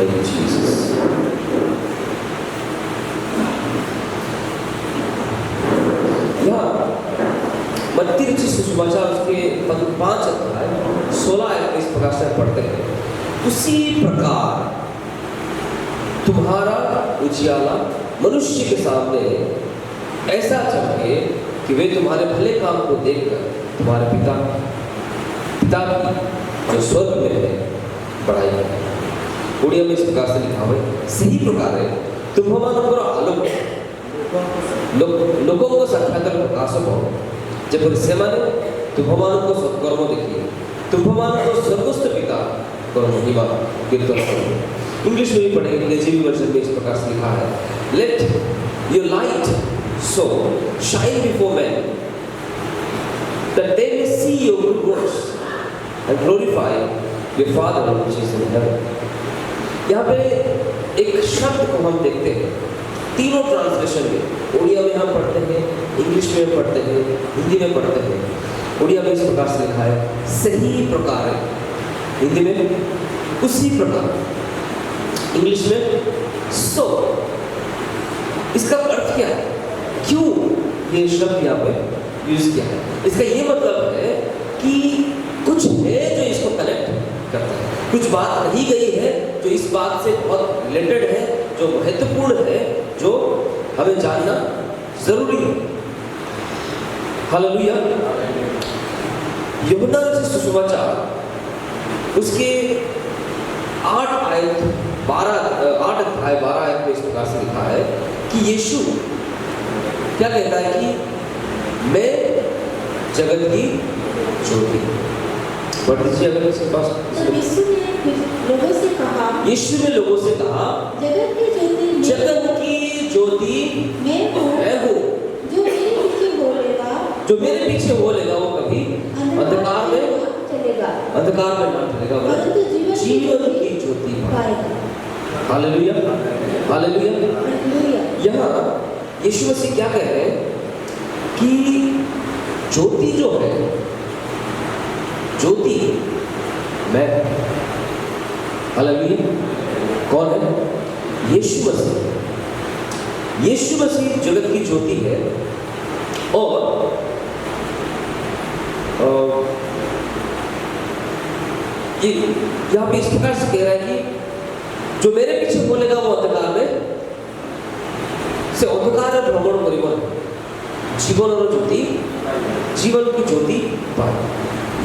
Thank you, Jesus. यहाँ मत्ती रचित सुसमाचार उसके 5 अध्याय 16 आयत में इस प्रकार से पढ़ते हैं, उसी प्रकार तुम्हारा उजियाला मनुष्य के सामने ऐसा चमके कि वे तुम्हारे भले काम को देखकर तुम्हारे पिता की जो स्वर्ग में है बड़ाई करें। उड़िया में इस प्रकार से लिखा हुआ है, सही प्रकार है तुम्हारा आलोक लोगों को सत्याग्रह प्रकाश हो जब सेमाने तुम्हारा सत्कर्म देखिए तुम्हारा स्वर्गस्थ पिता को महिमा कीर्तन करो। इंग्लिश में भी पढ़ेंगे, केजीवी वर्जन में इस प्रकार से लिखा है, let your light so shine before men that they may see your good works and glorify your Father which is in heaven। यहाँ पे एक शब्द को हम देखते हैं तीनों ट्रांसलेशन में, उड़िया में हम पढ़ते हैं, इंग्लिश में पढ़ते हैं, हिंदी में पढ़ते हैं। उड़िया में इस प्रकार से लिखा है, सही प्रकार है, हिंदी में उसी प्रकार, इंग्लिश में सो। इसका अर्थ क्या है, क्यों ये शब्द यहाँ पे यूज किया है? इसका ये मतलब है कि कुछ है जो इसको कनेक्ट करता है, कुछ बात कही गई है जो इस बात से बहुत रिलेटेड है, जो महत्वपूर्ण है, जो हमें जानना जरूरी है। हालेलुया। यूहन्ना रचित सुसमाचार उसके 8 अध्याय 12 आयत में इस प्रकार से लिखा है कि यीशु क्या कहता है कि मैं जगत की ज्योति। पढ़ दीजिए अगर इसके पास। यीशु ने लोगों से कहा जगत की ज्योति मैं हूँ, जो मेरे पीछे बोलेगा वो कभी अंधकार में ना चलेगा, परंतु जीवन की ज्योति पाएगा। Hallelujah, hallelujah. यहाँ यीशु मसीह क्या कह रहे हैं कि ज्योति जो है, ज्योति मैं। हालेलुया। कौन है? यीशु मसीह। यीशु मसीह जगत की ज्योति है और यहाँ पे इस प्रकार से कह रहा है कि जो मेरे पीछे बोलेगा वो अंधकार में से अंधकार भ्रमण करिबन जीवन और ज्योति, जीवन की ज्योति पाए।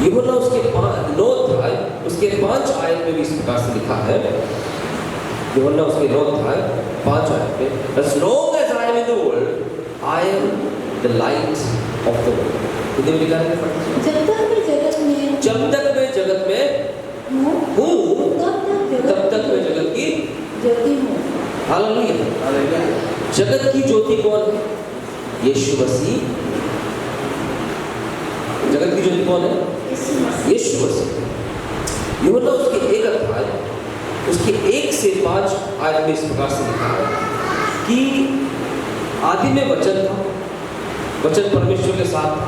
यूहन्ना उसके 9 अध्याय उसके 5 आयत में भी इस प्रकार से लिखा है। यूहन्ना उसके 9 अध्याय 5 आयत में, as long as I am in the world, I am the light of the world। Hindi में लिखा है, जब तक मैं जगत में हूँ तब तक मैं जगत की ज्योति हूँ। हालेलुया। जगत की ज्योति कौन है? यीशु मसीह। जगत की ज्योति कौन है? यीशु मसीह। यूहन्ना उसके 1 अध्याय उसके 1 से 5 आयत में इस प्रकार से लिखा है कि आदि में वचन था, वचन परमेश्वर के साथ था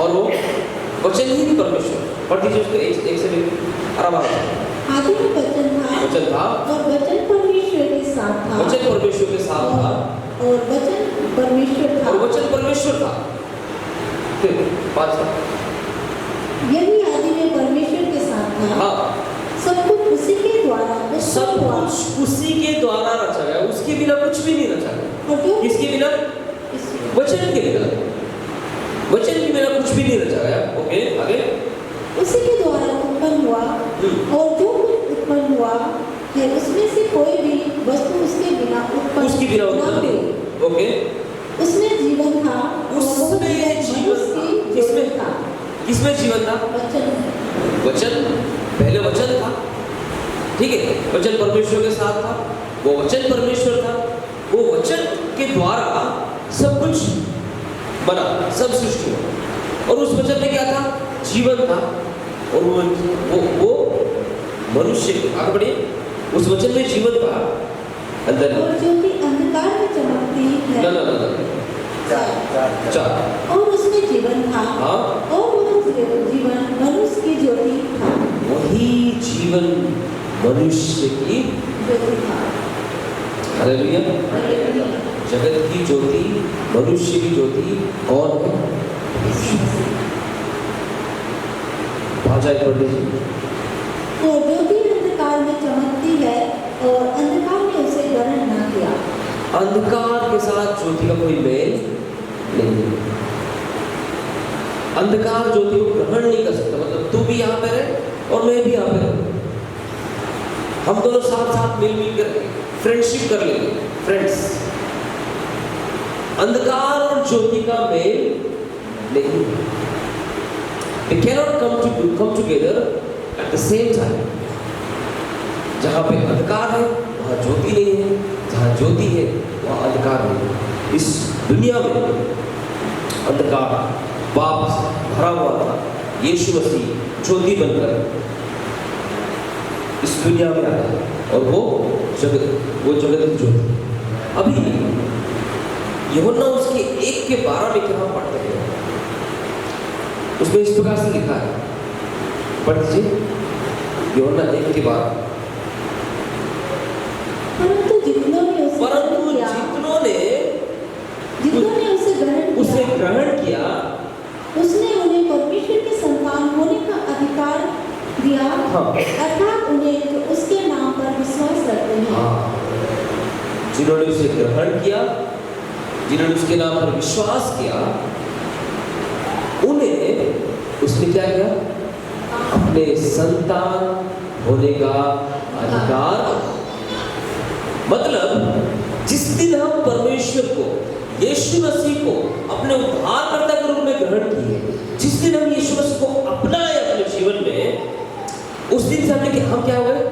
और वो वचन ही परमेश्वर। पढ़ दीजिए उसको 1 से आराम आदि में वचन था और वचन परमेश्वर के साथ था, वचन परमेश्वर के साथ था और वचन परमेश्वर था, और वचन परमेश्वर था। फिर 5 यही आदि में परमेश्वर के साथ था। हाँ, सब कुछ उसी के द्वारा रचा गया, उसके बिना कुछ भी नहीं रचा गया। किसके बिना? वचन के बिना, वचन के बिना कुछ भी नहीं रचा गया। ओके, आगे। उसी के द्वारा उत्पन्न हुआ और जो कुछ उत्पन्न हुआ है उसमें से कोई भी वस्तु उसके बिना उत्पन्न नहीं। ओके। उसमें जीवन था, उसमें जीवन था। किसमें जीवन था? वचन। पहले वचन था, ठीक है, वचन परमेश्वर के साथ था, वो वचन परमेश्वर था, वो वचन के द्वारा सब कुछ बना, सब सृष्टि हुआ। और उस वचन में क्या था? जीवन था और वो मनुष्य आगे बढ़े, उस वचन में जीवन था अंदर। और ज्योति अंधकार में चमकती है। चार। और उसमें जीवन था। हाँ। और वो जीवन मनुष्य की ज्योति था। वही जीवन मनुष्य की ज्योति था। हालेलुया। हालेलुया। जगत की ज्योति, मनुष्य की ज्योति कौन है? भाषाएं पढ़ लीजिए। तो ज्योति अंधकार में चमकती है और अंधकार ने उसे ग्रहण न किया। अंधकार के साथ ज्योति का कोई मेल नहीं है। अंधकार ज्योति को ग्रहण नहीं कर सकता। मतलब तू भी यहाँ पे रहे और मैं भी यहाँ पे रहूं, हम दोनों साथ साथ मिल कर फ्रेंडशिप कर लेंगे, फ्रेंड्स। अंधकार और ज्योति का मेल नहीं है। They cannot come together at the same time. जहाँ पे अंधकार है वहाँ ज्योति नहीं है, जहाँ ज्योति है वहाँ अंधकार नहीं है। इस दुनिया में अंधकार पाप से भरा हुआ था। यीशु मसीह ज्योति बनकर इस दुनिया में आया और वो जगत की ज्योति। अभी यूहन्ना उसके 1:12 में क्या पढ़ते हैं, उसमें इस प्रकार से लिखा है, पढ़ दीजिए। यूहन्ना 1:12। परंतु जितनों ने उसे ग्रहण किया, उसने उन्हें परमेश्वर के संतान होने का अधिकार दिया। हाँ। अर्थात उन्हें जो उसके नाम पर विश्वास रखते हैं। हाँ। जिन्होंने उसे ग्रहण किया, जिन्होंने उसके नाम पर विश्वास किया, उन्हें उसने क्या किया? अपने संतान होने का अधिकार। मतलब जिस दिन हम परमेश्वर को, यीशु मसीह को अपने उद्धारकर्ता के रूप में ग्रहण किए, जिस दिन हम यीशु मसीह को अपनाए अपने जीवन में, उस दिन से हम क्या हो गए?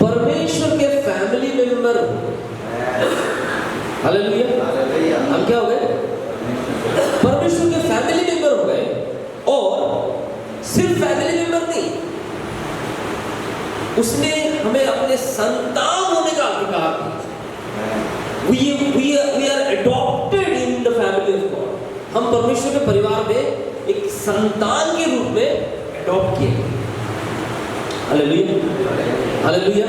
परमेश्वर के फैमिली मेंबर। हालेलुया। हम क्या हो गए? परमेश्वर के फैमिली मेंबर हो गए। और सिर्फ फैमिली मेंबर नहीं, उसने हमें अपने संतान होने का अधिकार दिया। We are adopted in the family of God. हम परमेश्वर के परिवार में एक संतान के रूप में अडॉप्ट किए गए। हालेलुया। हालेलुया।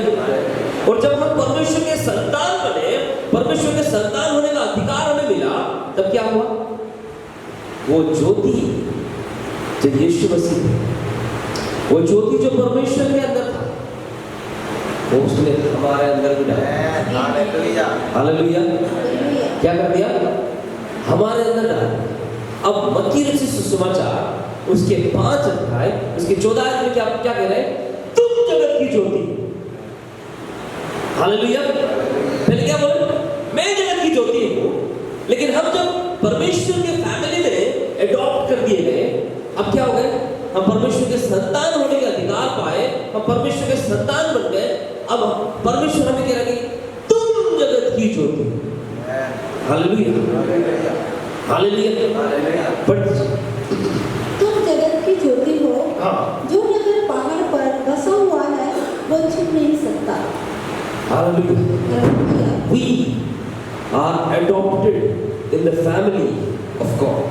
और जब हम परमेश्वर के संतान बने, परमेश्वर के संतान होने का अधिकार हमें मिला, तब क्या हुआ? वो ज्योति जो यीशु मसीह, वो ज्योति जो परमेश्वर के अंदर था, वो उसने हमारे अंदर भी डाला। हालेलुया। हालेलुया। क्या कर दिया? हमारे अंदर डाला। अब मत्ती रचित सुसमाचार उसके 5 अध्याय उसके 14 में क्या कह रहे हैं? तुम जगत की ज्योति। हालेलुया। पहले क्या बोले? मैं जगत की ज्योति हूँ। लेकिन हम जब परमेश्वर के फैमिली में एडॉप्ट कर दिए गए, अब क्या हो गए? हम परमेश्वर के संतान होने का अधिकार पाए, हम परमेश्वर के संतान बन गए। अब परमेश्वर हमें कह रहा है तुम जगत की ज्योति। हालेलुया। हालेलुया। पढ़ तुम जगत की ज्योति हो। हाँ। जो नगर पहाड़ पर बसा हुआ है वो छिप नहीं सकता। Hallelujah. We are adopted in the family of God.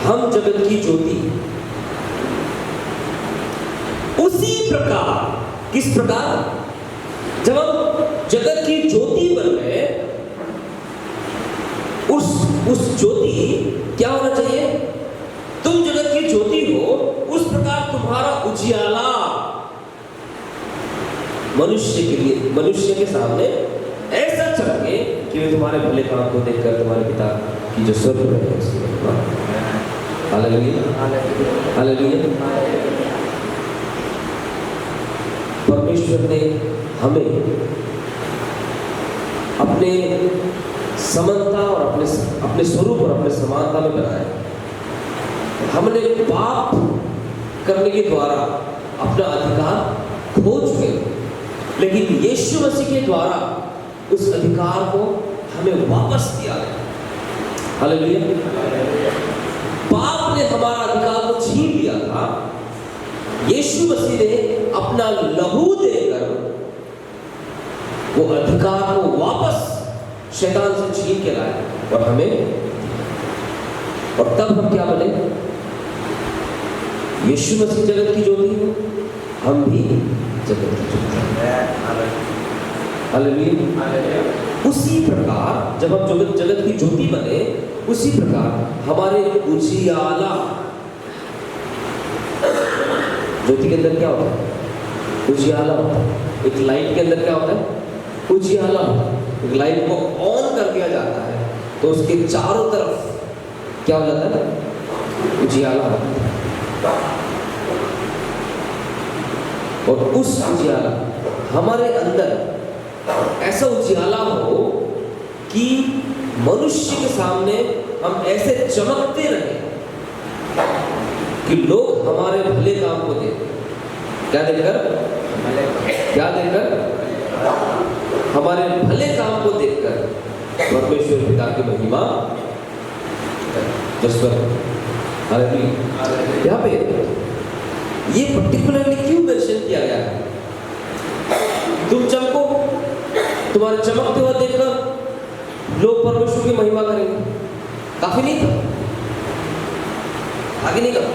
हम जगत की ज्योति। उसी प्रकार, किस प्रकार? जब हम जगत की ज्योति बन गए, उस ज्योति क्या होना चाहिए? तुम जगत की ज्योति हो, उस प्रकार तुम्हारा उजियाला मनुष्य के लिए, मनुष्य के सामने ऐसा चमके कि वे तुम्हारे भले काम को देखकर तुम्हारे पिता की जो स्वर्ग में है उसकी महिमा। हालेलुया। हालेलुया। परमेश्वर ने हमें अपने समानता और अपने स्वरूप और अपने समानता में बनाया। हमने पाप करने के द्वारा अपना अधिकार खो चुके, लेकिन यीशु मसीह के द्वारा उस अधिकार को हमें वापस दिया गया। हालेलुया। पाप ने हमारा अधिकार को छीन लिया था, यीशु मसीह ने अपना लहू देकर वो अधिकार को वापस शैतान से छीन के लाए और हमें, और तब हम क्या बने? यीशु मसीह जगत की ज्योति हो, हम भी जगत की ज्योति हैं। हालेलुया। उसी प्रकार जब हम जगत की ज्योति बने, उसी प्रकार हमारे उजियाला, ज्योति के अंदर क्या होता है? उजियाला होता है। एक लाइट के अंदर क्या होता है? उजियाला होता है। एक लाइट को ऑन कर दिया जाता है तो उसके चारों तरफ क्या हो जाता है? उजियाला होता है। और उस उजियाला हमारे अंदर ऐसा उजियाला हो कि मनुष्य के सामने हम ऐसे चमकते रहे कि लोग हमारे भले काम को देखें। क्या देखकर? क्या देखकर? हमारे भले काम को देखकर परमेश्वर पिता की महिमा यहाँ पे ये पर्टिकुलरली क्यों मेंशन किया गया है? तुम चमको, तुम्हारे चमकते हुए देखकर लोग परमेश्वर की महिमा करेंगे। काफी नहीं था? आगे नहीं कहा।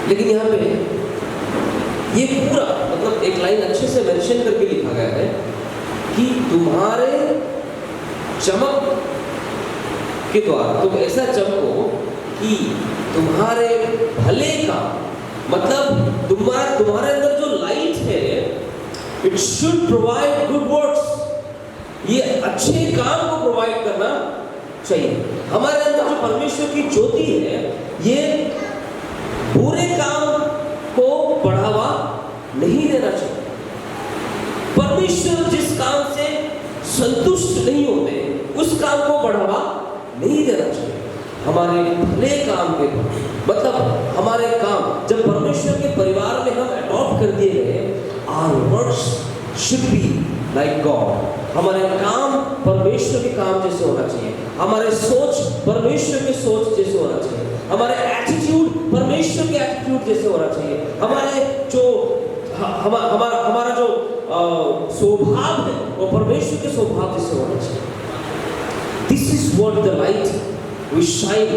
लेकिन यहाँ पे ये पूरा मतलब एक लाइन अच्छे से मेंशन करके लिखा गया है कि तुम्हारे चमक के द्वारा तुम ऐसा चमको कि तुम्हारे भले का मतलब तुम्हारे अंदर जो लाइट है, it should provide good works. ये अच्छे काम को प्रोवाइड करना चाहिए। हमारे अंदर जो परमेश्वर की ज्योति है, ये बुरे काम को बढ़ावा नहीं देना चाहिए। परमेश्वर जिस काम से संतुष्ट नहीं होते, उस काम को बढ़ावा नहीं देना चाहिए। हमारे भले काम के मतलब हमारे काम जब परमेश्वर के परिवार में हम अडॉप्ट कर दिए गए, our works should be like God. हमारे काम परमेश्वर के काम जैसे होना चाहिए। हमारे सोच परमेश्वर के सोच जैसे होना चाहिए। हमारे एटीट्यूड परमेश्वर के एटीट्यूड जैसे होना चाहिए। हमारे जो हमारा जो स्वभाव है वो परमेश्वर के स्वभाव जैसे होना चाहिए। This is what the light we shine.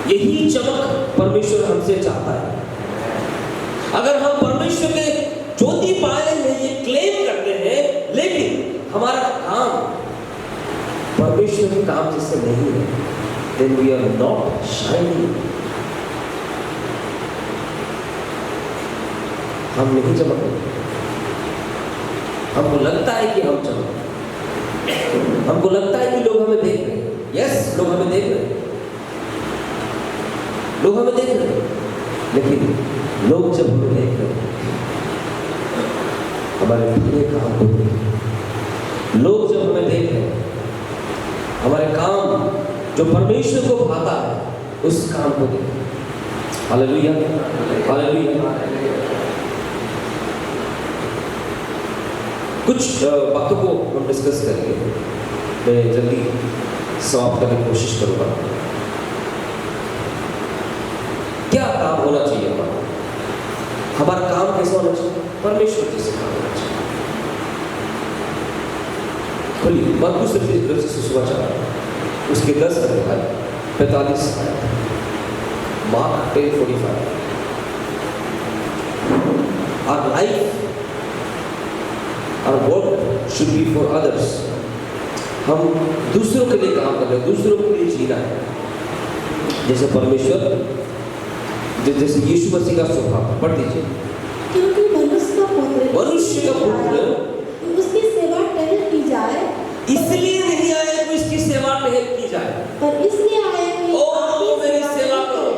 यही चमक परमेश्वर हमसे चाहता है। अगर हम परमेश्वर के ज्योति पाए हैं, ये क्लेम करते हैं, लेकिन हमारा काम परमेश्वर के काम जैसे नहीं है, then we are not shining। हम नहीं चमक रहे। हमको लगता है कि हम चमक, हमको लगता है कि लोग हमें देख रहे हैं। यस, लोग हमें देख रहे हैं, लोग हमें देख रहे हैं, लेकिन लोग जब हमें देख रहे हैं, हमारे भले काम को देख रहे हैं। लोग जब हमें देख रहे हैं, हमारे काम जो परमेश्वर को भाता है, उस काम को देख रहे हैं। Hallelujah, hallelujah. कुछ बातों को हम डिस्कस करेंगे। मैं जल्दी समाप्त करने की कोशिश करूंगा। क्या काम होना चाहिए हमारा? हमारा काम कैसा होना चाहिए? परमेश्वर जैसे काम होना चाहिए। खोलिए मरकुस रचित सुसमाचार उसके 10 अध्याय 45 mark 10:45। Our life, our work should be for others। हम दूसरों के लिए काम कर रहे हैं, दूसरों के लिए जीना है जैसे परमेश्वर, जैसे यीशु मसीह का स्वभाव। पढ़ दीजिए। क्योंकि मनुष्य का पुत्र उसकी सेवा टहल की जाए, इसलिए नहीं आया कि इसकी सेवा टहल की जाए, पर इसलिए आया कि ओ मेरी सेवा करो,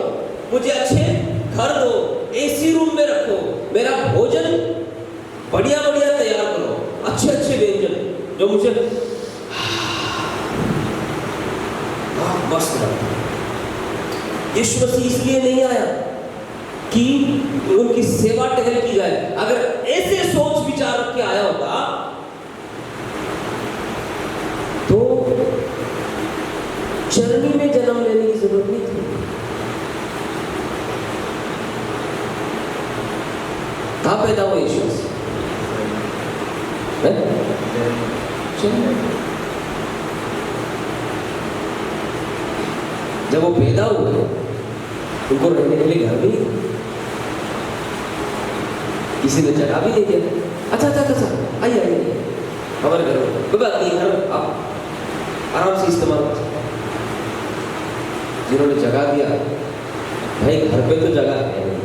मुझे अच्छे घर दो, एसी रूम में रखो, मेरा भोजन बढ़िया बढ़िया तैयार करो, अच्छे अच्छे व्यंजन जो मुझे मस्त लगता। यीशु मसीह इसलिए नहीं आया कि उनकी सेवा टहल की जाए। अगर ऐसे सोच विचार रख के आया होता तो चरनी में जन्म लेने की जरूरत नहीं थी। कहाँ पैदा हुआ यीशु मसीह? जब वो पैदा हुए उनको रहने के लिए घर भी नहीं, किसी ने जगह भी नहीं दिया। अच्छा, आइए हमारे घर में, कोई बात नहीं, घर आप आराम से इस्तेमाल कर सकते हैं। जिन्होंने जगह दिया, भाई घर पे तो जगह है नहीं,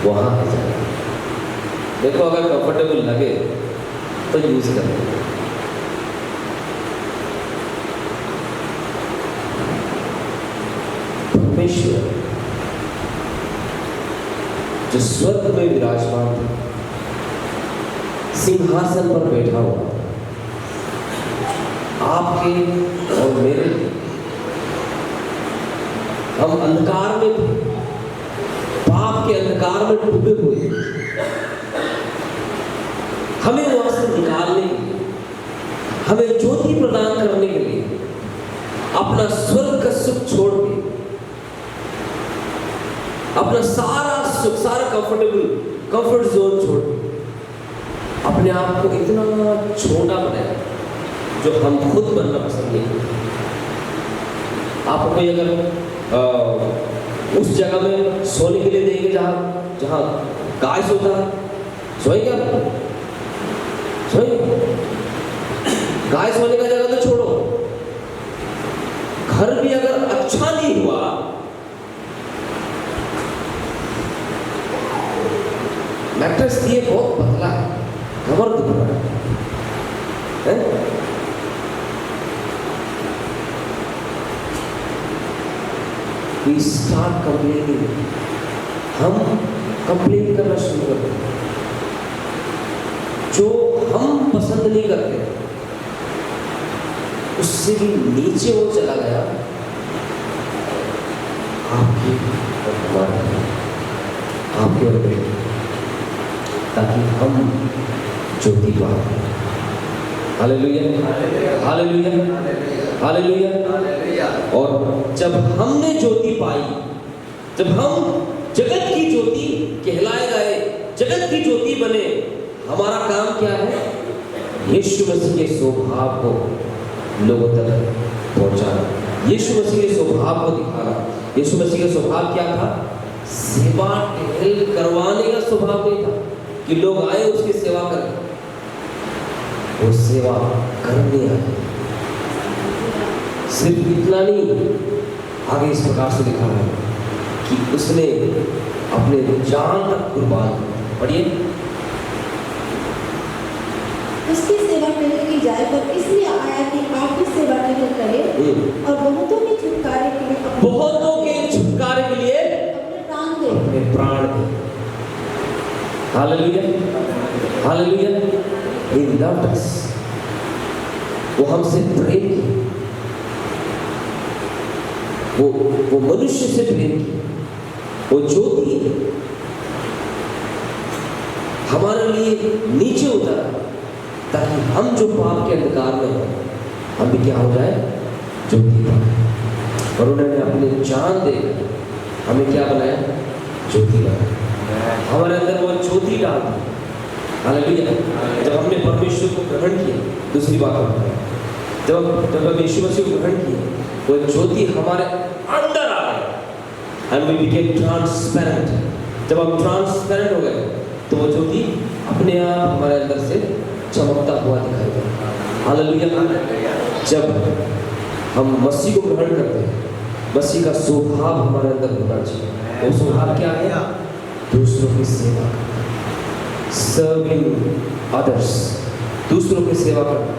वहाँ है जगह। देखो अगर कंफर्टेबल लगे तो यूज करें। परमेश्वर जो स्वर्ग में विराजमान था, सिंहासन पर बैठा हुआ, आपके और मेरे लिए, हम अंधकार में थे, पाप के अंधकार में डूबे हुए, हमें वहां से निकालने के लिए, हमें ज्योति प्रदान करने के लिए अपना स्वर्ग का सुख छोड़ के, अपना सारा सुख, सारा कंफर्ट जोन छोड़ के, अपने आप को इतना छोटा बनाया जो हम खुद बनना पसंद नहीं करते। आप कोई अगर उस जगह में सोने के लिए देंगे जहां गाय सोता है, सोएंगे आप? सोएंगे? गाय सोने का जगह तो छोड़ो, घर भी अगर अच्छा नहीं हुआ, मैट्रेस दिए बहुत पतला है, कमर दुख रहा है, we start complaining, हम कंप्लेन करना शुरू करते हैं। जो हम पसंद नहीं करते उससे भी नीचे वो चला गया आपकी और हमारे, आपके और मेरे, ताकि हम ज्योति पाए। Hallelujah, hallelujah, hallelujah. और जब हमने ज्योति पाई, जब हम जगत की ज्योति कहलाए गए, जगत की ज्योति बने, हमारा काम क्या है? यीशु मसीह के स्वभाव को लोगों तक पहुंचाना, यीशु मसीह के स्वभाव को दिखाना। यीशु मसीह का स्वभाव क्या था? सेवा टहल करवाने का स्वभाव नहीं था कि लोग आए उसकी सेवा करें, वो सेवा करने आए। सिर्फ इतना नहीं, आगे इस प्रकार से लिखा है कि उसने अपने जान तक कुर्बान। पढ़िए, उसकी सेवा टहल की जाए, पर इसलिए आया कि आप भी सेवा टहल करें और बहुतों के छुटकारे के लिए अपने प्राण दें। अपने प्राण दें। Hallelujah, hallelujah. He loved us, वो हमसे प्रेम की, वो मनुष्य से प्रेम की, वो ज्योति हमारे लिए नीचे उतरा ताकि हम जो पाप के अंधकार में हैं, हम भी क्या हो जाए? ज्योति पाए। और उन्होंने अपने जान देकर हमें क्या बनाया? ज्योति बनाया। हमारे अंदर वो ज्योति डाल दी। हालेलुया। जब हमने परमेश्वर को ग्रहण किया, दूसरी बात होती है, जब हम यीशु मसीह को ग्रहण किया, वो ज्योति हमारे अंदर आ गई and we became transparent। जब हम ट्रांसपेरेंट हो गए तो वो ज्योति अपने आप हमारे अंदर से चमकता हुआ दिखाई देता। हालेलुया। जब हम मसीह को ग्रहण करते हैं, मसीह का स्वभाव हमारे अंदर होना चाहिए। वो स्वभाव क्या है? दूसरों की सेवा करना, सर्विंग अदर्स, दूसरों की सेवा करना।